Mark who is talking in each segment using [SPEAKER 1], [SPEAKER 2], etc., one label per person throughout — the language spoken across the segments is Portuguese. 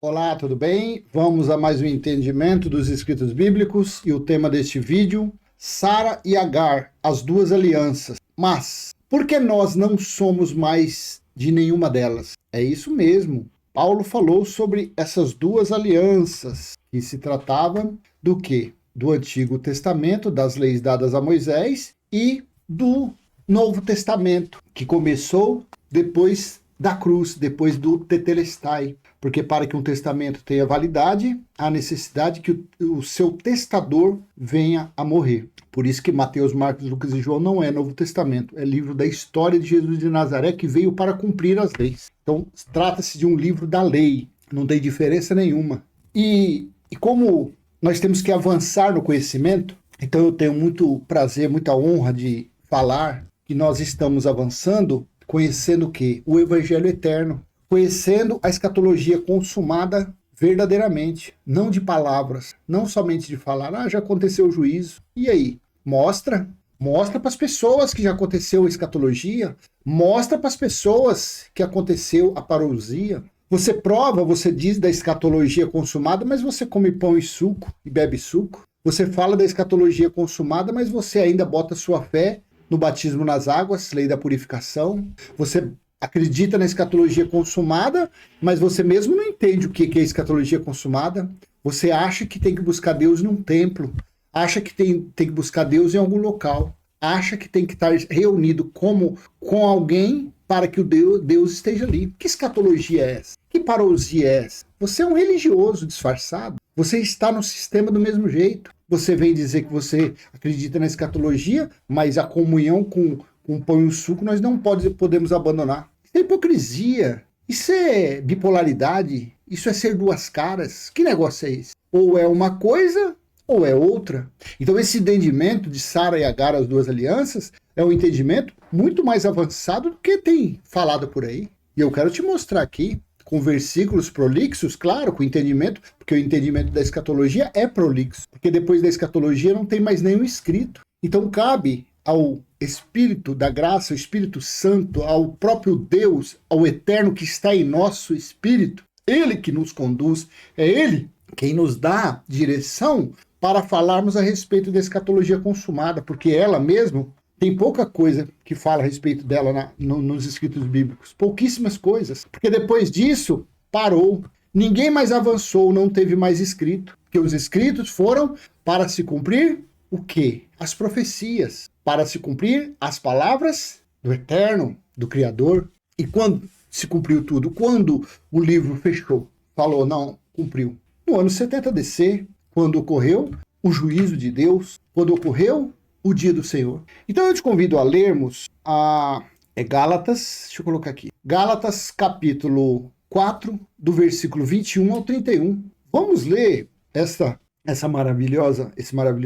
[SPEAKER 1] Olá, tudo bem? Vamos a mais um entendimento dos escritos bíblicos e o tema deste vídeo, Sara e Agar, as duas alianças. Mas, por que nós não somos mais de nenhuma delas? É isso mesmo. Paulo falou sobre essas duas alianças, que se tratavam do quê? Do Antigo Testamento, das leis dadas a Moisés, e do Novo Testamento, que começou depois da cruz, depois do Tetelestai. Porque para que um testamento tenha validade, há necessidade que o seu testador venha a morrer. Por isso que Mateus, Marcos, Lucas e João não é Novo Testamento, é livro da história de Jesus de Nazaré que veio para cumprir as leis. Então, trata-se de um livro da lei, não tem diferença nenhuma. E como nós temos que avançar no conhecimento, então eu tenho muito prazer, muita honra de falar que nós estamos avançando, conhecendo o quê? O Evangelho Eterno. Conhecendo a escatologia consumada verdadeiramente, não de palavras, não somente de falar, já aconteceu o juízo. E aí? Mostra para as pessoas que já aconteceu a escatologia, mostra para as pessoas que aconteceu a parousia. Você prova, você diz da escatologia consumada, mas você come pão e suco e bebe suco. Você fala da escatologia consumada, mas você ainda bota sua fé no batismo nas águas, lei da purificação. Você acredita na escatologia consumada, mas você mesmo não entende o que é escatologia consumada. Você acha que tem que buscar Deus num templo, acha que tem que buscar Deus em algum local, acha que tem que estar reunido com alguém para que o Deus esteja ali. Que escatologia é essa? Que parousia é essa? Você é um religioso disfarçado. Você está no sistema do mesmo jeito. Você vem dizer que você acredita na escatologia, mas a comunhão com pão e o suco nós não podemos abandonar. Isso é hipocrisia. Isso é bipolaridade. Isso é ser duas caras. Que negócio é esse? Ou é uma coisa ou é outra. Então esse entendimento de Sara e Agar, as duas alianças, é um entendimento muito mais avançado do que tem falado por aí. E eu quero te mostrar aqui, com versículos prolixos, claro, com entendimento, porque o entendimento da escatologia é prolixo, porque depois da escatologia não tem mais nenhum escrito. Então cabe ao Espírito da graça, ao Espírito Santo, ao próprio Deus, ao Eterno que está em nosso espírito, Ele que nos conduz, é Ele quem nos dá direção para falarmos a respeito da escatologia consumada, porque ela mesmo tem pouca coisa que fala a respeito dela nos escritos bíblicos, pouquíssimas coisas, porque depois disso parou, ninguém mais avançou, não teve mais escrito, porque os escritos foram para se cumprir o quê? As profecias, para se cumprir as palavras do Eterno, do Criador. E quando se cumpriu tudo? Quando o livro fechou? Falou, não, cumpriu. No ano 70 DC, quando ocorreu o juízo de Deus, quando ocorreu o dia do Senhor. Então eu te convido a lermos Gálatas, deixa eu colocar aqui, Gálatas capítulo 4, do versículo 21 ao 31. Vamos ler esse maravilhoso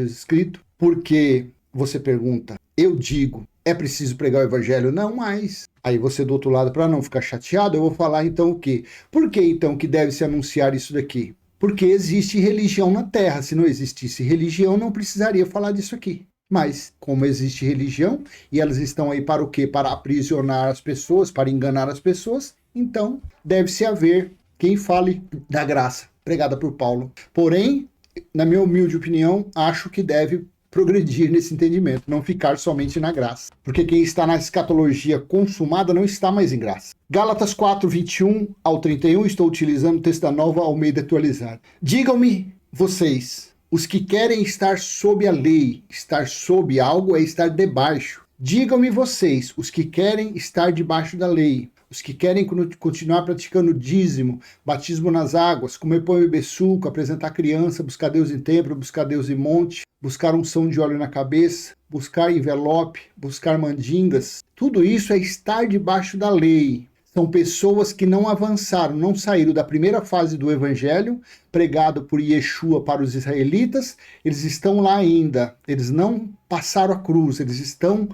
[SPEAKER 1] escrito, porque você pergunta, eu digo, é preciso pregar o evangelho? Não mais. Aí você do outro lado, para não ficar chateado, eu vou falar então o quê? Por que então que deve se anunciar isso daqui? Porque existe religião na terra. Se não existisse religião, não precisaria falar disso aqui. Mas, como existe religião, e elas estão aí para o quê? Para aprisionar as pessoas, para enganar as pessoas, então deve-se haver quem fale da graça, pregada por Paulo. Porém, na minha humilde opinião, acho que deve progredir nesse entendimento, não ficar somente na graça. Porque quem está na escatologia consumada não está mais em graça. Gálatas 4, 21 ao 31, estou utilizando o texto da Nova Almeida atualizada. Digam-me vocês, os que querem estar sob a lei, estar sob algo é estar debaixo. Digam-me vocês, os que querem estar debaixo da lei, os que querem continuar praticando dízimo, batismo nas águas, comer pão e beber suco, apresentar criança, buscar Deus em templo, buscar Deus em monte, buscar unção de óleo na cabeça, buscar envelope, buscar mandingas. Tudo isso é estar debaixo da lei. São pessoas que não avançaram, não saíram da primeira fase do evangelho, pregado por Yeshua para os israelitas, eles estão lá ainda, eles não passaram a cruz, eles estão...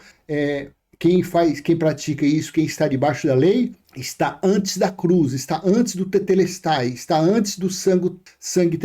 [SPEAKER 1] Quem pratica isso, quem está debaixo da lei, está antes da cruz, está antes do tetelestai, está antes do sangue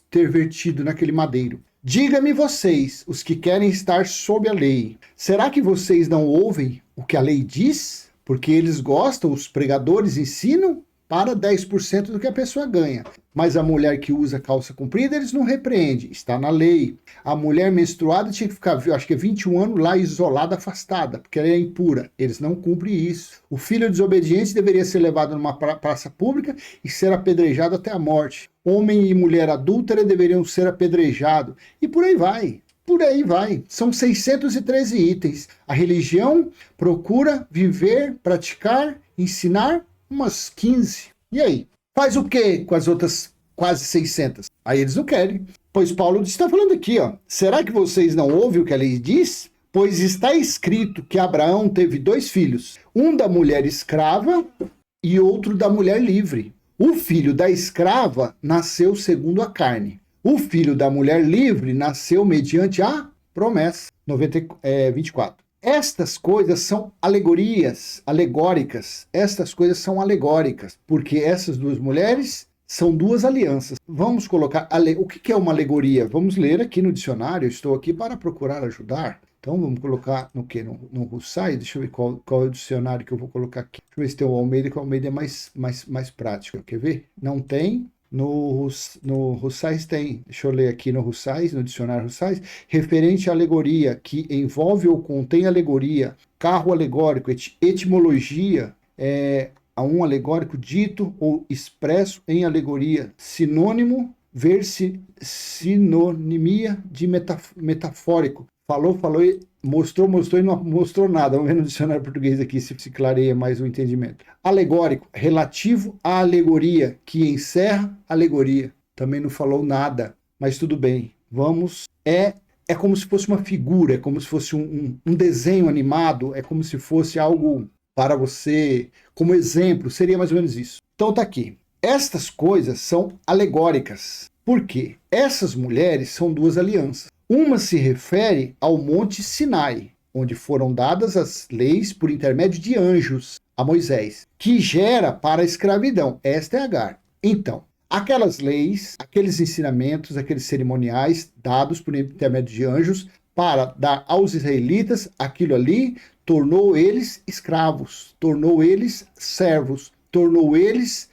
[SPEAKER 1] ter vertido naquele madeiro. Diga-me vocês, os que querem estar sob a lei, será que vocês não ouvem o que a lei diz? Porque eles gostam, os pregadores ensinam para 10% do que a pessoa ganha. Mas a mulher que usa calça comprida, eles não repreendem, está na lei. A mulher menstruada tinha que ficar, acho que 21 anos lá isolada, afastada, porque ela é impura. Eles não cumprem isso. O filho desobediente deveria ser levado numa praça pública e ser apedrejado até a morte. Homem e mulher adúltera deveriam ser apedrejados. E por aí vai. Por aí vai. São 613 itens. A religião procura viver, praticar, ensinar umas 15. E aí? Faz o quê com as outras quase 600? Aí eles não querem. Pois Paulo está falando aqui, ó. Será que vocês não ouvem o que a lei diz? Pois está escrito que Abraão teve 2 filhos. Um da mulher escrava e outro da mulher livre. O filho da escrava nasceu segundo a carne. O filho da mulher livre nasceu mediante a promessa. 24. Estas coisas são alegóricas. Estas coisas são alegóricas, porque essas 2 mulheres são 2 alianças. Vamos colocar... O que é uma alegoria? Vamos ler aqui no dicionário. Eu estou aqui para procurar ajudar. Então vamos colocar no quê? No Russai? Deixa eu ver qual é o dicionário que eu vou colocar aqui. Deixa eu ver se tem o Almeida, que o Almeida é mais prático. Quer ver? Não tem. No Russais tem, deixa eu ler aqui no Russais, no dicionário Russais, referente à alegoria, que envolve ou contém alegoria, carro alegórico, etimologia, a um alegórico dito ou expresso em alegoria, sinônimo, sinonimia de metafórico. Falou, mostrou e não mostrou nada. Vamos ver no dicionário português aqui se clareia mais o entendimento. Alegórico, relativo à alegoria, que encerra a alegoria. Também não falou nada, mas tudo bem. Vamos. É como se fosse uma figura, é como se fosse um desenho animado, é como se fosse algo para você, como exemplo, seria mais ou menos isso. Então tá aqui. Estas coisas são alegóricas. Por quê? Essas mulheres são 2 alianças. Uma se refere ao Monte Sinai, onde foram dadas as leis por intermédio de anjos a Moisés, que gera para a escravidão. Esta é Agar. Então, aquelas leis, aqueles ensinamentos, aqueles cerimoniais dados por intermédio de anjos para dar aos israelitas, aquilo ali tornou eles escravos, tornou eles servos, tornou eles,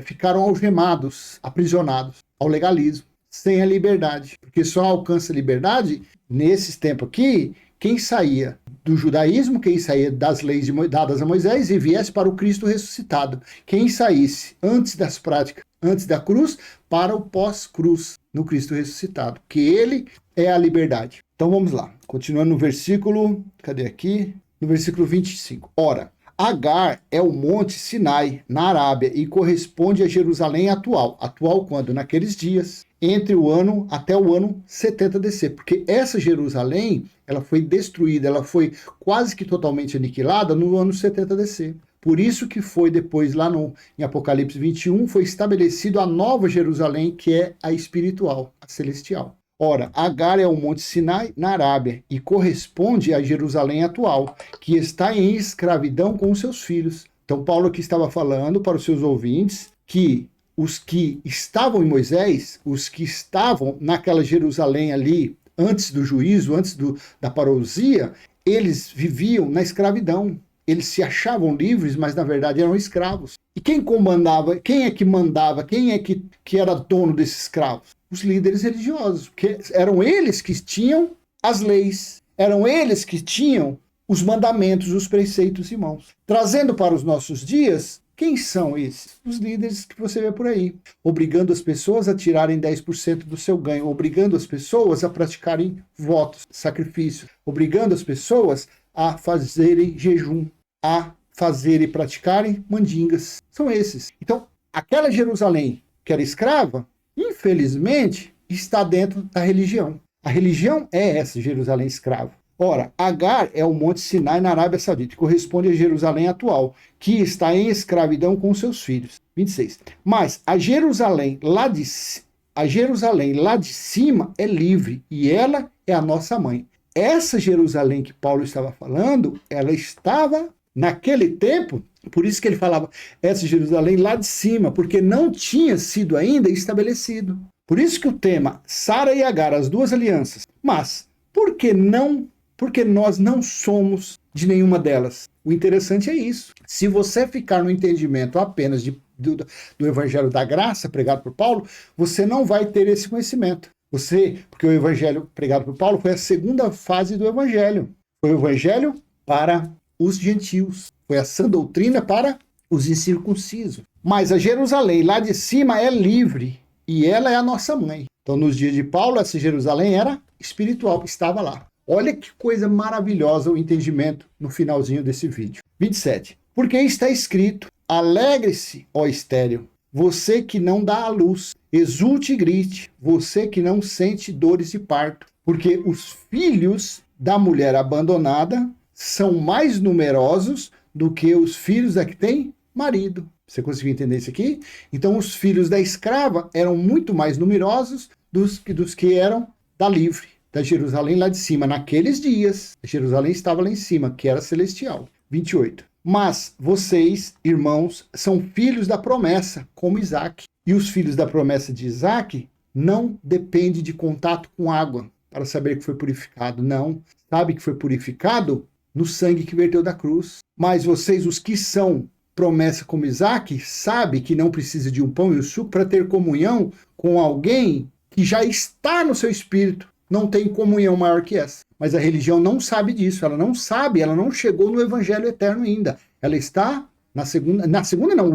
[SPEAKER 1] ficaram algemados, aprisionados ao legalismo. Sem a liberdade, porque só alcança a liberdade, nesses tempos aqui, quem saía do judaísmo, quem saía das leis dadas a Moisés e viesse para o Cristo ressuscitado, quem saísse antes das práticas, antes da cruz, para o pós-cruz, no Cristo ressuscitado, que ele é a liberdade. Então vamos lá, continuando no versículo, cadê aqui? No versículo 25. Ora, Agar é o Monte Sinai, na Arábia, e corresponde a Jerusalém atual. Atual quando? Naqueles dias, até o ano 70 DC. Porque essa Jerusalém, ela foi destruída, ela foi quase que totalmente aniquilada no ano 70 DC. Por isso que foi depois, lá em Apocalipse 21, foi estabelecido a nova Jerusalém, que é a espiritual, a celestial. Ora, Agar é o Monte Sinai na Arábia e corresponde a Jerusalém atual, que está em escravidão com os seus filhos. Então Paulo aqui estava falando para os seus ouvintes que os que estavam em Moisés, os que estavam naquela Jerusalém ali, antes do juízo, antes da parousia, eles viviam na escravidão. Eles se achavam livres, mas na verdade eram escravos. E quem comandava, quem é que mandava, quem é que era dono desses escravos? Os líderes religiosos, porque eram eles que tinham as leis, eram eles que tinham os mandamentos, os preceitos, irmãos. Trazendo para os nossos dias, quem são esses? Os líderes que você vê por aí, obrigando as pessoas a tirarem 10% do seu ganho, obrigando as pessoas a praticarem votos, sacrifícios, obrigando as pessoas a fazerem jejum, a fazerem e praticarem mandingas. São esses. Então, aquela Jerusalém que era escrava, infelizmente, está dentro da religião. A religião é essa, Jerusalém escrava. Ora, Agar é o Monte Sinai na Arábia Saudita, que corresponde a Jerusalém atual, que está em escravidão com seus filhos. 26. Mas a Jerusalém lá de cima é livre, e ela é a nossa mãe. Essa Jerusalém que Paulo estava falando, ela estava naquele tempo, por isso que ele falava essa Jerusalém lá de cima, porque não tinha sido ainda estabelecido. Por isso que o tema Sara e Agar, as 2 alianças. Mas por que nós não somos de nenhuma delas. O interessante é isso. Se você ficar no entendimento apenas do evangelho da graça pregado por Paulo, você não vai ter esse conhecimento. Porque o evangelho pregado por Paulo foi a segunda fase do evangelho. Foi o evangelho para os gentios. Foi a sã doutrina para os incircuncisos. Mas a Jerusalém lá de cima é livre e ela é a nossa mãe. Então, nos dias de Paulo, essa Jerusalém era espiritual, estava lá. Olha que coisa maravilhosa o entendimento no finalzinho desse vídeo. 27. Porque está escrito: alegre-se, ó estéril, você que não dá à luz, exulte e grite, você que não sente dores de parto, porque os filhos da mulher abandonada são mais numerosos do que os filhos da que tem marido. Você conseguiu entender isso aqui? Então, os filhos da escrava eram muito mais numerosos dos que eram da livre, da Jerusalém lá de cima. Naqueles dias, Jerusalém estava lá em cima, que era celestial. 28. Mas vocês, irmãos, são filhos da promessa, como Isaac. E os filhos da promessa de Isaac não dependem de contato com água para saber que foi purificado. Não. Sabe que foi purificado no sangue que verteu da cruz. Mas vocês, os que são promessa como Isaac, sabe que não precisa de um pão e o suco para ter comunhão com alguém que já está no seu espírito. Não tem comunhão maior que essa. Mas a religião não sabe disso, ela não sabe, ela não chegou no evangelho eterno ainda. Ela está na segunda não,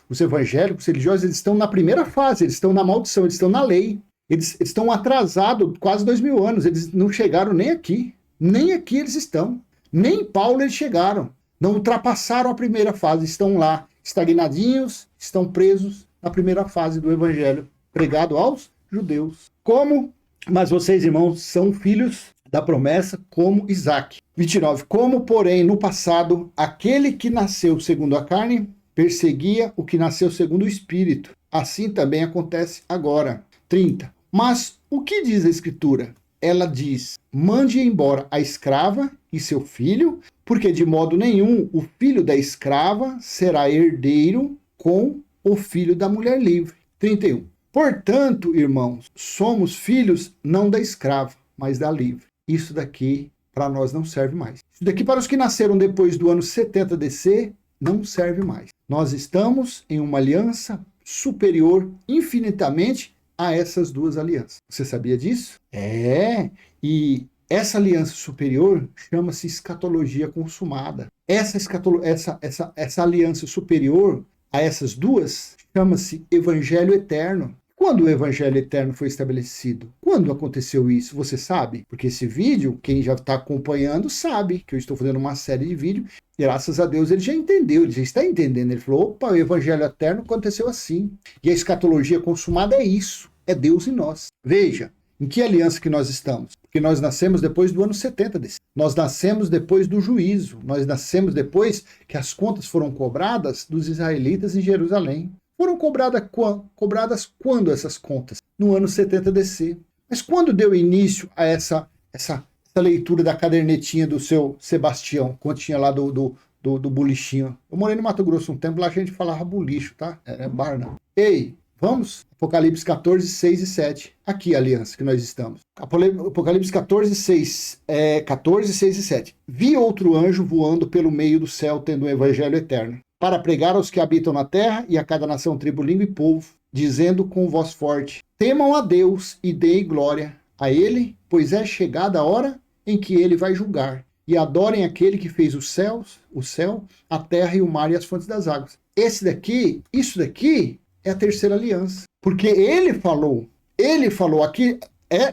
[SPEAKER 1] os evangélicos religiosos, eles estão na primeira fase, eles estão na maldição, eles estão na lei. Eles estão atrasados quase 2000 anos, eles não chegaram nem aqui. Nem aqui eles estão. Nem em Paulo eles chegaram. Não ultrapassaram a primeira fase, estão lá, estagnadinhos, estão presos na primeira fase do evangelho pregado aos judeus. Mas vocês, irmãos, são filhos da promessa como Isaac. 29. Como, porém, no passado, aquele que nasceu segundo a carne perseguia o que nasceu segundo o Espírito. Assim também acontece agora. 30. Mas o que diz a Escritura? Ela diz: mande embora a escrava e seu filho, porque de modo nenhum o filho da escrava será herdeiro com o filho da mulher livre. 31. Portanto, irmãos, somos filhos não da escrava, mas da livre. Isso daqui para nós não serve mais. Isso daqui para os que nasceram depois do ano 70 DC não serve mais. Nós estamos em uma aliança superior infinitamente a essas duas alianças. Você sabia disso? E essa aliança superior chama-se escatologia consumada. Essa aliança superior a essas duas chama-se evangelho eterno. Quando o evangelho eterno foi estabelecido? Quando aconteceu isso? Você sabe? Porque esse vídeo, quem já está acompanhando sabe que eu estou fazendo uma série de vídeos. Graças a Deus ele já entendeu, ele já está entendendo. Ele falou: opa, o evangelho eterno aconteceu assim. E a escatologia consumada é isso. É Deus em nós. Veja, em que aliança que nós estamos? Porque nós nascemos depois do ano 70 desse. Nós nascemos depois do juízo. Nós nascemos depois que as contas foram cobradas dos israelitas em Jerusalém. Foram cobradas quando essas contas? No ano 70 DC. Mas quando deu início a essa leitura da cadernetinha do seu Sebastião, quando tinha lá do bulichinho? Eu morei no Mato Grosso um tempo, lá a gente falava bulicho, tá? Era bar, não. Ei, vamos? Apocalipse 14, 6 e 7. Aqui a aliança que nós estamos. Apocalipse 14, 6 e 7. Vi outro anjo voando pelo meio do céu, tendo o evangelho eterno, para pregar aos que habitam na terra e a cada nação, tribo, língua e povo, dizendo com voz forte: temam a Deus e deem glória a ele, pois é chegada a hora em que ele vai julgar. E adorem aquele que fez os céus, o céu, a terra e o mar e as fontes das águas. Isso daqui é a terceira aliança. Porque ele falou aqui,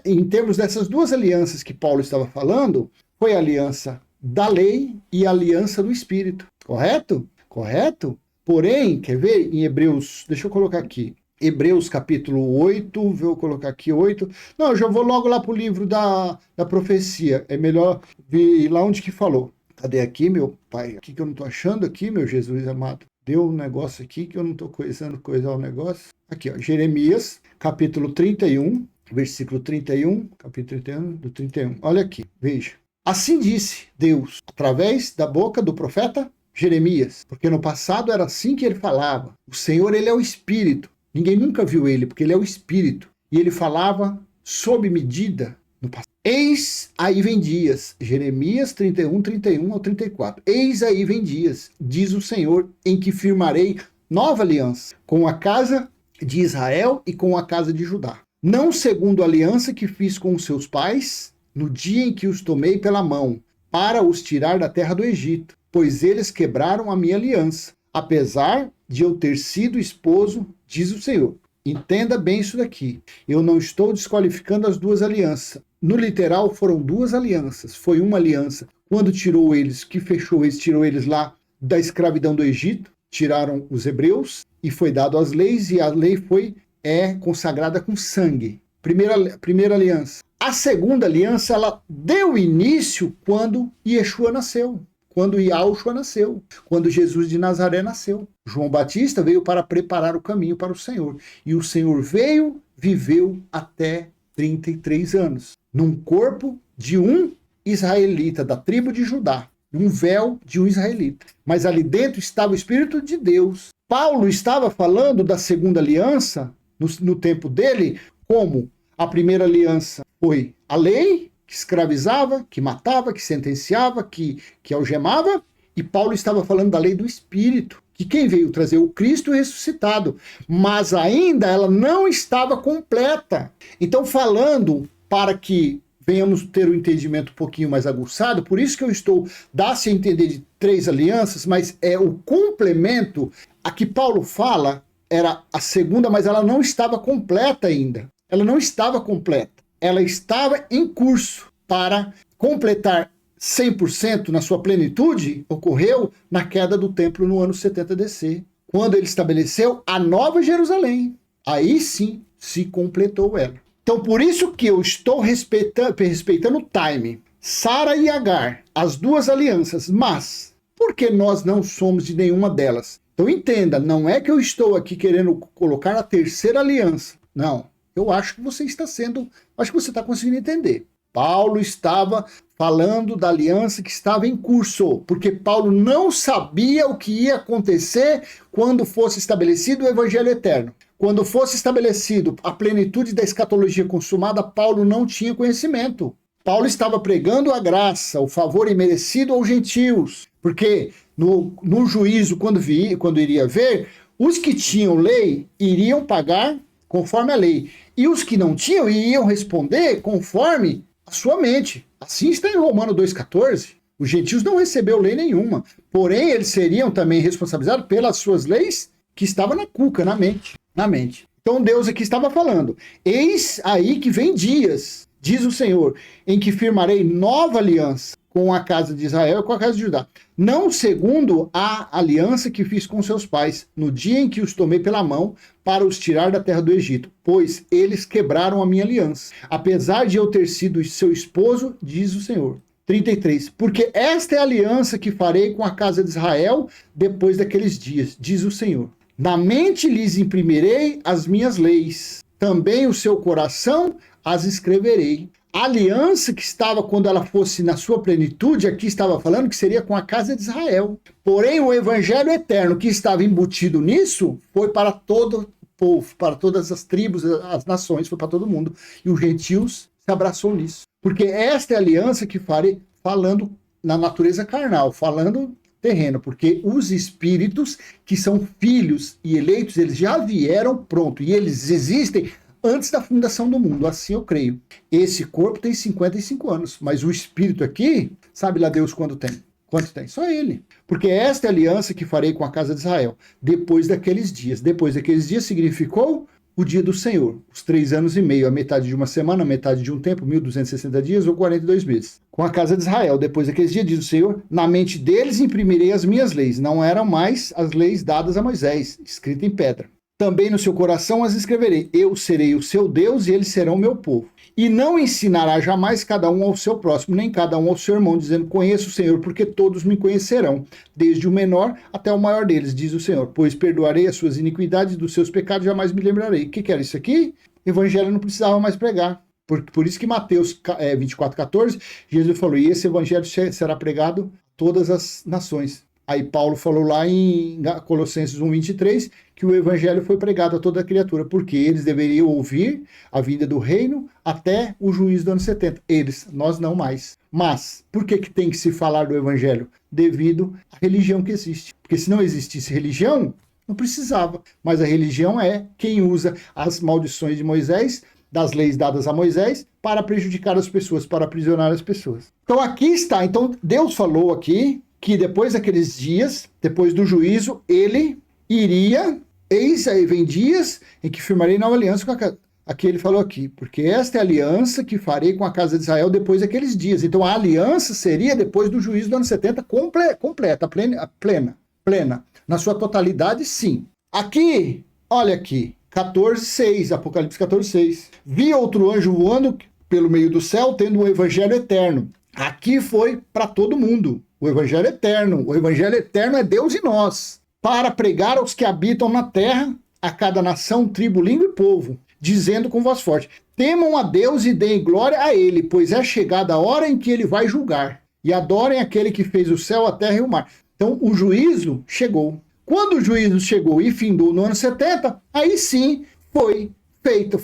[SPEAKER 1] em termos dessas duas alianças que Paulo estava falando, foi a aliança da lei e a aliança do Espírito. Correto? Correto? Porém, quer ver em Hebreus, deixa eu colocar aqui, Hebreus capítulo 8, vou colocar aqui 8, não, eu já vou logo lá para o livro da profecia, é melhor ver lá onde que falou. Cadê aqui, meu pai? Aqui que eu não estou achando aqui, meu Jesus amado. Deu um negócio aqui que eu não estou coisar o negócio. Aqui, ó, Jeremias capítulo 31, versículo 31, capítulo 31, do 31. Olha aqui, veja. Assim disse Deus, através da boca do profeta Jeremias, porque no passado era assim que ele falava. O Senhor, ele é o Espírito. Ninguém nunca viu ele, porque ele é o Espírito. E ele falava sob medida no passado. Eis aí vem dias, Jeremias 31, 31 ao 34. Eis aí vem dias, diz o Senhor, em que firmarei nova aliança com a casa de Israel e com a casa de Judá. Não segundo a aliança que fiz com os seus pais, no dia em que os tomei pela mão, para os tirar da terra do Egito, pois eles quebraram a minha aliança, apesar de eu ter sido esposo, diz o Senhor. Entenda bem isso daqui. Eu não estou desqualificando as duas alianças. No literal, foram duas alianças. Foi uma aliança quando tirou eles, que fechou eles, tirou eles lá da escravidão do Egito, tiraram os hebreus, e foi dado as leis, e a lei foi consagrada com sangue. Primeira aliança. A segunda aliança, ela deu início quando Yeshua nasceu. Quando Yahushua nasceu, quando Jesus de Nazaré nasceu. João Batista veio para preparar o caminho para o Senhor. E o Senhor veio, viveu até 33 anos, num corpo de um israelita, da tribo de Judá, um véu de um israelita. Mas ali dentro estava o Espírito de Deus. Paulo estava falando da segunda aliança, no tempo dele, como a primeira aliança foi a lei, que escravizava, que matava, que sentenciava, que algemava, e Paulo estava falando da lei do Espírito, que quem veio trazer o Cristo ressuscitado, mas ainda ela não estava completa. Então, falando para que venhamos ter um entendimento um pouquinho mais aguçado, por isso que eu estou, dá-se a entender de três alianças, mas é o complemento, a que Paulo fala, era a segunda, mas ela não estava completa ainda. Ela não estava completa. Ela estava em curso para completar 100% na sua plenitude, ocorreu na queda do templo no ano 70 DC, quando ele estabeleceu a Nova Jerusalém. Aí sim se completou ela. Então por isso que eu estou respeitando o time. Sara e Agar, as duas alianças, mas por que nós não somos de nenhuma delas? Então entenda, não é que eu estou aqui querendo colocar a terceira aliança. Não. Eu acho que você está conseguindo entender. Paulo estava falando da aliança que estava em curso, porque Paulo não sabia o que ia acontecer quando fosse estabelecido o evangelho eterno. Quando fosse estabelecido a plenitude da escatologia consumada, Paulo não tinha conhecimento. Paulo estava pregando a graça, o favor imerecido aos gentios, porque no juízo, quando iria ver, os que tinham lei iriam pagar conforme a lei. E os que não tinham iriam responder conforme a sua mente. Assim está em Romanos 2,14. Os gentios não receberam lei nenhuma. Porém, eles seriam também responsabilizados pelas suas leis que estavam na cuca, na mente. Então Deus aqui estava falando. Eis aí que vem dias, diz o Senhor, em que firmarei nova aliança com a casa de Israel e com a casa de Judá. Não segundo a aliança que fiz com seus pais, no dia em que os tomei pela mão para os tirar da terra do Egito, pois eles quebraram a minha aliança, apesar de eu ter sido seu esposo, diz o Senhor. 33. Porque esta é a aliança que farei com a casa de Israel depois daqueles dias, diz o Senhor. Na mente lhes imprimirei as minhas leis, também o seu coração as escreverei. A aliança que estava quando ela fosse na sua plenitude, aqui estava falando que seria com a casa de Israel. Porém, o evangelho eterno que estava embutido nisso foi para todo o povo, para todas as tribos, as nações, foi para todo mundo. E os gentios se abraçou nisso. Porque esta é a aliança que farei, falando na natureza carnal, falando terreno, porque os espíritos que são filhos e eleitos, eles já vieram pronto e eles existem antes da fundação do mundo, assim eu creio. Esse corpo tem 55 anos, mas o espírito aqui, sabe lá Deus quando tem? Quanto tem? Só ele. Porque esta é a aliança que farei com a casa de Israel, depois daqueles dias. Depois daqueles dias significou o dia do Senhor, os 3 anos e meio, a metade de uma semana, a metade de um tempo, 1260 dias ou 42 meses. Com a casa de Israel, depois daqueles dias, diz o Senhor, na mente deles imprimirei as minhas leis. Não eram mais as leis dadas a Moisés, escritas em pedra. Também no seu coração as escreverei. Eu serei o seu Deus e eles serão meu povo. E não ensinará jamais cada um ao seu próximo, nem cada um ao seu irmão, dizendo, conheço o Senhor, porque todos me conhecerão, desde o menor até o maior deles, diz o Senhor. Pois perdoarei as suas iniquidades, dos seus pecados jamais me lembrarei. O que era isso aqui? Evangelho não precisava mais pregar. Por isso que Mateus 24,14, Jesus falou, e esse evangelho será pregado a todas as nações. Aí Paulo falou lá em Colossenses 1:23 que o evangelho foi pregado a toda a criatura, porque eles deveriam ouvir a vinda do reino até o juízo do ano 70. Eles, nós não mais. Mas, por que tem que se falar do evangelho? Devido à religião que existe. Porque se não existisse religião, não precisava. Mas a religião é quem usa as maldições de Moisés, das leis dadas a Moisés, para prejudicar as pessoas, para aprisionar as pessoas. Então aqui está. Então Deus falou aqui que depois daqueles dias, depois do juízo, ele iria, eis aí vem dias em que firmarei nova aliança com a casa. Aqui ele falou aqui, porque esta é a aliança que farei com a casa de Israel depois daqueles dias. Então a aliança seria depois do juízo do ano 70 completa, plena. Na sua totalidade, sim. Aqui, olha aqui, 14:6, Apocalipse 14:6. Vi outro anjo voando pelo meio do céu, tendo um evangelho eterno. Aqui foi para todo mundo. O evangelho eterno. O evangelho eterno é Deus e nós. Para pregar aos que habitam na terra, a cada nação, tribo, língua e povo, dizendo com voz forte: temam a Deus e deem glória a ele, pois é chegada a hora em que ele vai julgar. E adorem aquele que fez o céu, a terra e o mar. Então o juízo chegou. Quando o juízo chegou e findou no ano 70, aí sim foi feito,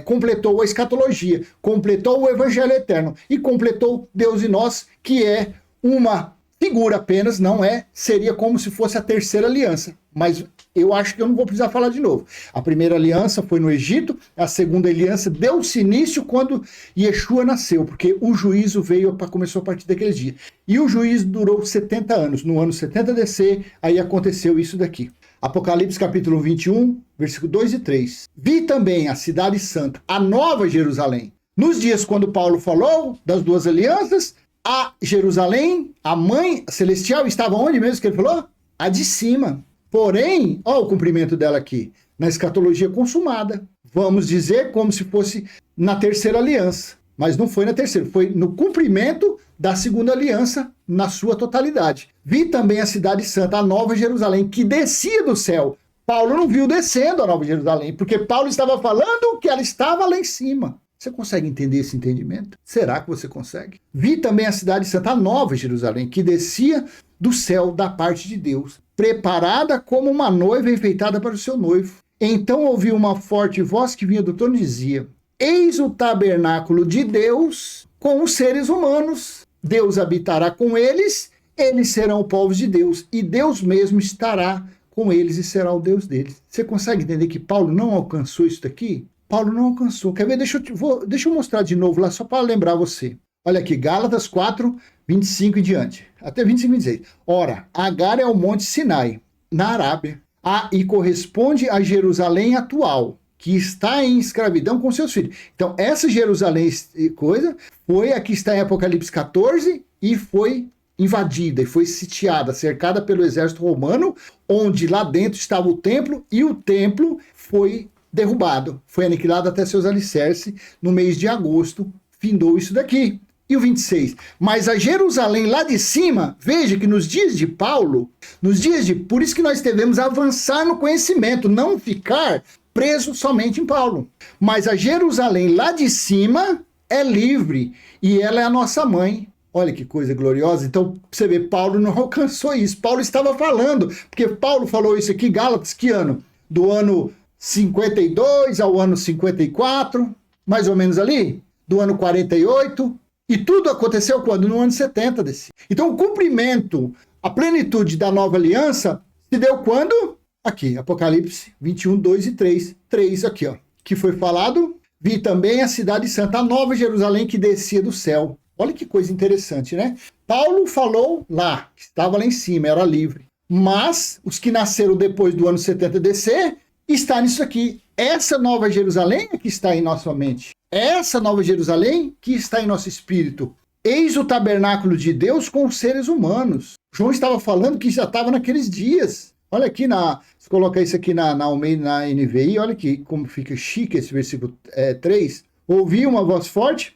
[SPEAKER 1] completou a escatologia, completou o evangelho eterno e completou Deus e nós, que é uma figura apenas, não é, seria como se fosse a terceira aliança. Mas eu acho que eu não vou precisar falar de novo. A primeira aliança foi no Egito, a segunda aliança deu-se início quando Yeshua nasceu, porque o juízo começou a partir daquele dia. E o juízo durou 70 anos. No ano 70 DC, aí aconteceu isso daqui. Apocalipse capítulo 21, versículo 2 e 3. Vi também a cidade santa, a nova Jerusalém. Nos dias quando Paulo falou das duas alianças, a Jerusalém, a mãe celestial, estava onde mesmo que ele falou? A de cima. Porém, olha o cumprimento dela aqui, na escatologia consumada. Vamos dizer como se fosse na terceira aliança. Mas não foi na terceira, foi no cumprimento da segunda aliança na sua totalidade. Vi também a cidade santa, a nova Jerusalém, que descia do céu. Paulo não viu descendo a nova Jerusalém, porque Paulo estava falando que ela estava lá em cima. Você consegue entender esse entendimento? Será que você consegue? Vi também a cidade santa, a nova Jerusalém, que descia do céu da parte de Deus, preparada como uma noiva enfeitada para o seu noivo. Então ouvi uma forte voz que vinha do trono e dizia: eis o tabernáculo de Deus com os seres humanos. Deus habitará com eles, eles serão o povo de Deus, e Deus mesmo estará com eles e será o Deus deles. Você consegue entender que Paulo não alcançou isso daqui? Paulo não alcançou. Quer ver? Deixa eu mostrar de novo lá, só para lembrar você. Olha aqui, Gálatas 4, 25 e diante. Até 25 e 26. Ora, Agar é o monte Sinai, na Arábia, e corresponde a Jerusalém atual, que está em escravidão com seus filhos. Então, essa Jerusalém foi a que está em Apocalipse 14 e foi invadida, e foi sitiada, cercada pelo exército romano, onde lá dentro estava o templo, e o templo foi derrubado, foi aniquilado até seus alicerces no mês de agosto, findou isso daqui. E o 26, mas a Jerusalém lá de cima, veja que nos dias de Paulo, por isso que nós devemos avançar no conhecimento, não ficar preso somente em Paulo. Mas a Jerusalém lá de cima é livre e ela é a nossa mãe. Olha que coisa gloriosa. Então, você vê, Paulo não alcançou isso. Paulo estava falando, porque Paulo falou isso aqui, Gálatas, que ano? Do ano 52 ao ano 54, mais ou menos ali, do ano 48, e tudo aconteceu quando? No ano 70 desse. Então o cumprimento, a plenitude da nova aliança se deu quando? Aqui, Apocalipse 21, 2 e 3. 3 aqui, ó. Que foi falado, vi também a cidade santa, a nova Jerusalém que descia do céu. Olha que coisa interessante, né? Paulo falou lá, que estava lá em cima, era livre. Mas os que nasceram depois do ano 70 DC, está nisso aqui. Essa nova Jerusalém é que está em nossa mente. Essa nova Jerusalém que está em nosso espírito. Eis o tabernáculo de Deus com os seres humanos. João estava falando que já estava naqueles dias. Olha aqui, se colocar isso aqui na NVI, olha aqui como fica chique esse versículo 3. Ouvi uma forte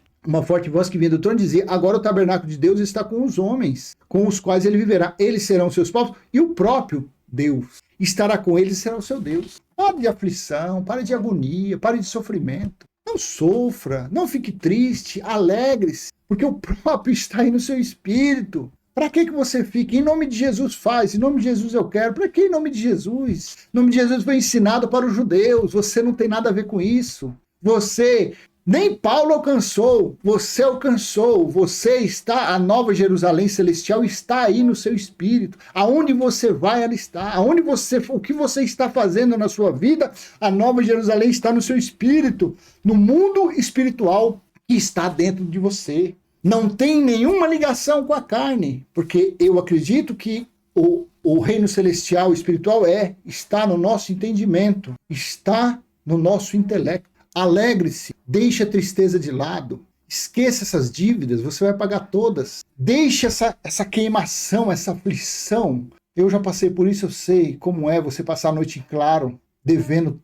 [SPEAKER 1] voz que vinha do trono dizia: agora o tabernáculo de Deus está com os homens, com os quais ele viverá. Eles serão seus povos e o próprio Deus estará com eles e será o seu Deus. Pare de aflição, pare de agonia, pare de sofrimento. Não sofra, não fique triste, alegre-se, porque o próprio está aí no seu espírito, Para que você fica? Em nome de Jesus faz, em nome de Jesus eu quero. Para que em nome de Jesus? Em nome de Jesus foi ensinado para os judeus, você não tem nada a ver com isso. Você, nem Paulo alcançou, você alcançou, você está, a nova Jerusalém celestial está aí no seu espírito. Aonde você vai, ela está. O que você está fazendo na sua vida, a nova Jerusalém está no seu espírito, no mundo espiritual que está dentro de você. Não tem nenhuma ligação com a carne, porque eu acredito que o reino celestial espiritual está no nosso entendimento, está no nosso intelecto. Alegre-se, deixe a tristeza de lado, esqueça essas dívidas, você vai pagar todas. Deixe essa queimação, essa aflição. Eu já passei por isso, eu sei como é você passar a noite em claro, devendo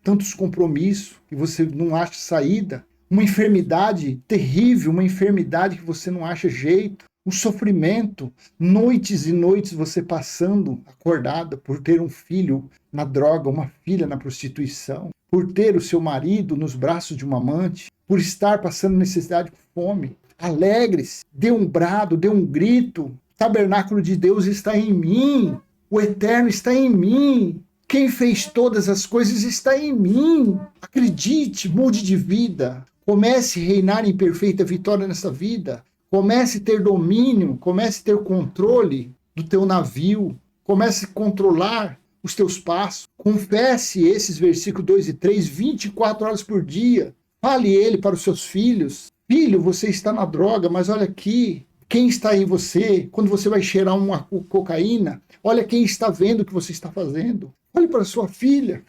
[SPEAKER 1] tantos compromissos, que você não acha saída. Uma enfermidade terrível, uma enfermidade que você não acha jeito, um sofrimento, noites e noites você passando acordada por ter um filho na droga, uma filha na prostituição, por ter o seu marido nos braços de uma amante, por estar passando necessidade com fome. Alegre-se, dê um brado, dê um grito. O tabernáculo de Deus está em mim, o eterno está em mim. Quem fez todas as coisas está em mim. Acredite, mude de vida. Comece a reinar em perfeita vitória nessa vida. Comece a ter domínio, comece a ter controle do teu navio. Comece a controlar os teus passos. Confesse esses versículos 2 e 3, 24 horas por dia. Fale ele para os seus filhos. Filho, você está na droga, mas olha aqui. Quem está em você? Quando você vai cheirar uma cocaína, olha quem está vendo o que você está fazendo. Olhe para sua filha,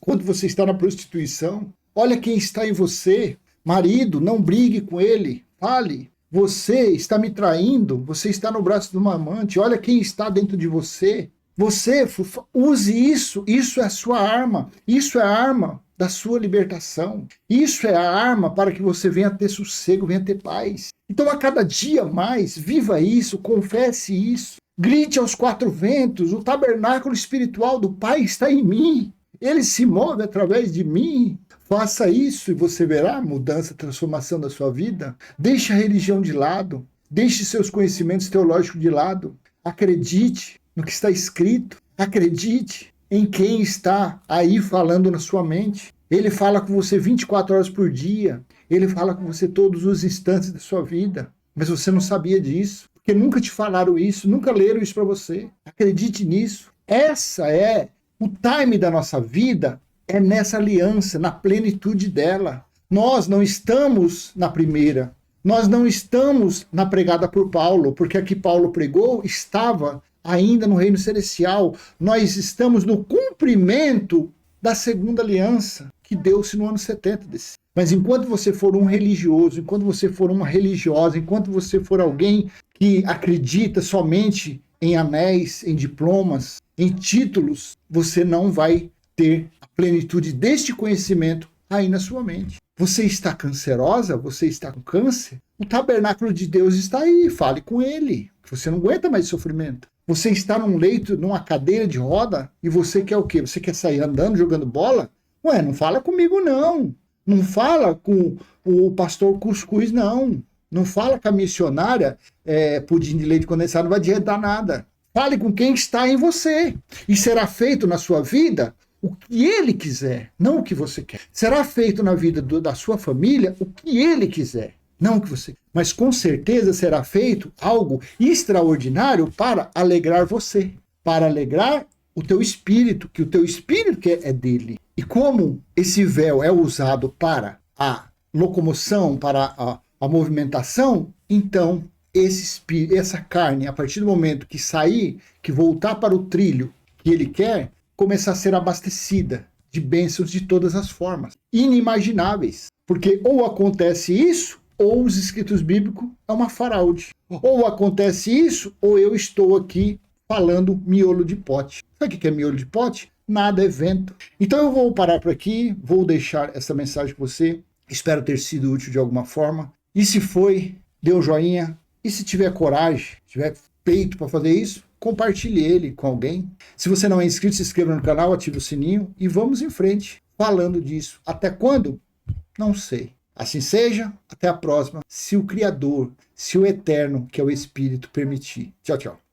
[SPEAKER 1] quando você está na prostituição. Olha quem está em você. Marido, não brigue com ele. Fale. Você está me traindo. Você está no braço de uma amante. Olha quem está dentro de você. Você use isso. Isso é a sua arma. Isso é a arma da sua libertação. Isso é a arma para que você venha ter sossego, venha ter paz. Então, a cada dia mais, viva isso, confesse isso. Grite aos quatro ventos. O tabernáculo espiritual do Pai está em mim. Ele se move através de mim. Faça isso e você verá a mudança, a transformação da sua vida. Deixe a religião de lado. Deixe seus conhecimentos teológicos de lado. Acredite no que está escrito. Acredite em quem está aí falando na sua mente. Ele fala com você 24 horas por dia. Ele fala com você todos os instantes da sua vida. Mas você não sabia disso. Porque nunca te falaram isso, nunca leram isso para você. Acredite nisso. Essa é o time da nossa vida. É nessa aliança, na plenitude dela. Nós não estamos na primeira. Nós não estamos na pregada por Paulo, porque a que Paulo pregou estava ainda no reino celestial. Nós estamos no cumprimento da segunda aliança, que deu-se no ano 70. Mas enquanto você for um religioso, enquanto você for uma religiosa, enquanto você for alguém que acredita somente em anéis, em diplomas, em títulos, você não vai ter a plenitude deste conhecimento aí na sua mente. Você está cancerosa? Você está com câncer? O tabernáculo de Deus está aí, fale com ele. Você não aguenta mais sofrimento. Você está num leito, numa cadeira de roda, e você quer o quê? Você quer sair andando, jogando bola? Ué, não fala comigo não. Não fala com o pastor Cuscuz não. Não fala com a missionária pudim de leite condensado, não vai adiantar nada. Fale com quem está em você. E será feito na sua vida o que ele quiser, não o que você quer. Será feito na vida da sua família o que ele quiser, não o que você quer. Mas com certeza será feito algo extraordinário para alegrar você, para alegrar o teu espírito, que o teu espírito é dele. E como esse véu é usado para a locomoção, para a movimentação, então essa carne, a partir do momento que sair, que voltar para o trilho que ele quer, começar a ser abastecida de bênçãos de todas as formas, inimagináveis. Porque ou acontece isso, ou os escritos bíblicos é uma fraude. Ou acontece isso, ou eu estou aqui falando miolo de pote. Sabe o que é miolo de pote? Nada, é vento. Então eu vou parar por aqui, vou deixar essa mensagem com você. Espero ter sido útil de alguma forma. E se foi, dê um joinha. E se tiver coragem, tiver peito para fazer isso, compartilhe ele com alguém. Se você não é inscrito, se inscreva no canal, ative o sininho e vamos em frente falando disso. Até quando? Não sei. Assim seja, até a próxima, se o Criador, se o Eterno, que é o Espírito, permitir. Tchau, tchau.